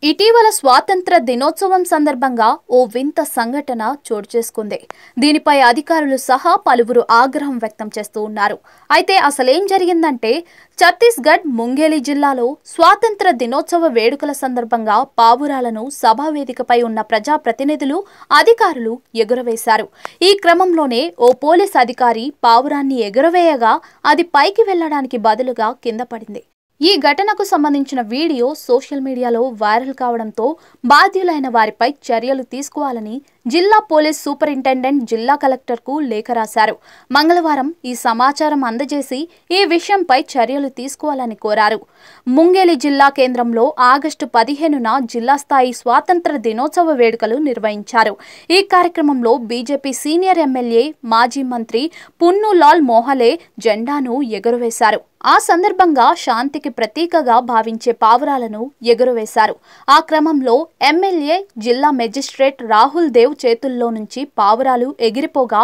ఇటీవల స్వాతంత్ర దినోత్సవం సందర్భంగా ఓ వింత సంఘటన చోటు చేసుకుంది. దీనిపై అధికారులు సహా పలువురు ఆగ్రహం వ్యక్తం చేస్తూ ఉన్నారు. అయితే అసలేం జరిగిందంటే ఛత్తీస్గఢ్ ముంగేలి జిల్లాలో స్వాతంత్ర దినోత్సవ వేడుకల సందర్భంగా పావురాలను సభా వేదికపై ఉన్న ప్రజాప్రతినిధులు, అధికారులు ఎగురవేశారు. ఈ క్రమంలోనే ఓ పోలీస్ అధికారి పావురాన్ని ఎగురవేయగా అది పైకి వెళ్లడానికి బదులుగా కింద పడింది. ఈ ఘటనకు సంబంధించిన వీడియో సోషల్ మీడియాలో వైరల్ కావడంతో బాధ్యులైన వారిపై చర్యలు తీసుకోవాలని జిల్లా పోలీస్ సూపరింటెండెంట్ జిల్లా కలెక్టర్కు లేఖ రాశారు. మంగళవారం ఈ సమాచారం అందజేసి ఈ విషయంపై చర్యలు తీసుకోవాలని కోరారు. ముంగేలి జిల్లా కేంద్రంలో ఆగస్టు 15న జిల్లా స్థాయి స్వాతంత్ర దినోత్సవ వేడుకలు నిర్వహించారు. ఈ కార్యక్రమంలో బీజేపీ సీనియర్ ఎమ్మెల్యే, మాజీ మంత్రి పున్నూలాల్ మోహలే జెండాను ఎగురవేశారు. ఆ సందర్భంగా శాంతికి ప్రతీకగా భావించే పావురాలను ఎగురవేశారు. ఆ క్రమంలో ఎమ్మెల్యే, జిల్లా మెజిస్ట్రేట్ రాహుల్ దేవ్ చేతుల్లో నుంచి పావురాలు ఎగిరిపోగా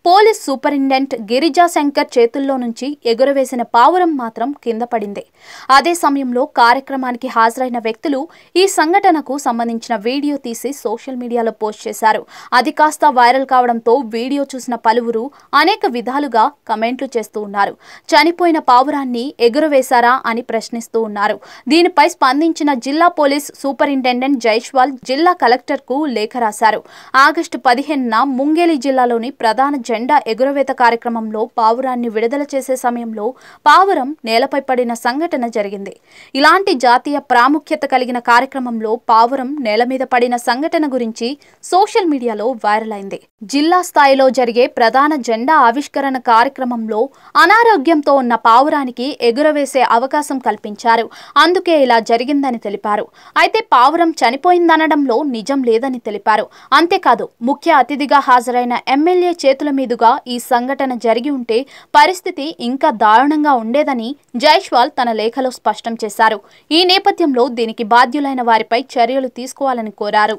పోలీస్ సూపరింటెండెంట్ గిరిజా శంకర్ చేతుల్లో నుంచి ఎగురవేసిన పావురం మాత్రం కింద పడింది. అదే సమయంలో కార్యక్రమానికి హాజరైన వ్యక్తులు ఈ సంఘటనకు సంబంధించిన వీడియో తీసి సోషల్ మీడియాలో పోస్ట్ చేశారు. అది కాస్త వైరల్ కావడంతో వీడియో చూసిన పలువురు అనేక విధాలుగా కమెంట్లు చేస్తూ ఉన్నారు. చనిపోయిన పావురాన్ని ఎగురవేశారా అని ప్రశ్నిస్తూ ఉన్నారు. దీనిపై స్పందించిన జిల్లా పోలీస్ సూపరింటెండెంట్ జైష్వాల్ జిల్లా కలెక్టర్కు లేఖ రాశారు. ఆగస్టు 15న ముంగేలి జిల్లాలోని ప్రధాన జెండా ఎగురవేత కార్యక్రమంలో పావురాన్ని విడుదల చేసే సమయంలో పావురం నేలపై పడిన సంఘటన జరిగింది. ఇలాంటి జాతీయ ప్రాముఖ్యత కలిగిన కార్యక్రమంలో పావురం నేల మీద పడిన సంఘటన గురించి సోషల్ మీడియాలో వైరల్ అయింది. జిల్లా స్థాయిలో జరిగే ప్రధాన జెండా ఆవిష్కరణ కార్యక్రమంలో అనారోగ్యంతో ఉన్న పావురానికి ఎగురవేసే అవకాశం కల్పించారు. అందుకే ఇలా జరిగిందని తెలిపారు. అయితే పావురం చనిపోయిందనడంలో నిజం లేదని తెలిపారు. అంతేకాదు, ముఖ్య అతిథిగా హాజరైన ఎమ్మెల్యే చేతుల మీదుగా ఈ సంఘటన జరిగి ఉంటే పరిస్థితి ఇంకా దారుణంగా ఉండేదని జైష్వాల్ తన లేఖలో స్పష్టం చేశారు. ఈ నేపథ్యంలో దీనికి బాధ్యులైన వారిపై చర్యలు తీసుకోవాలని కోరారు.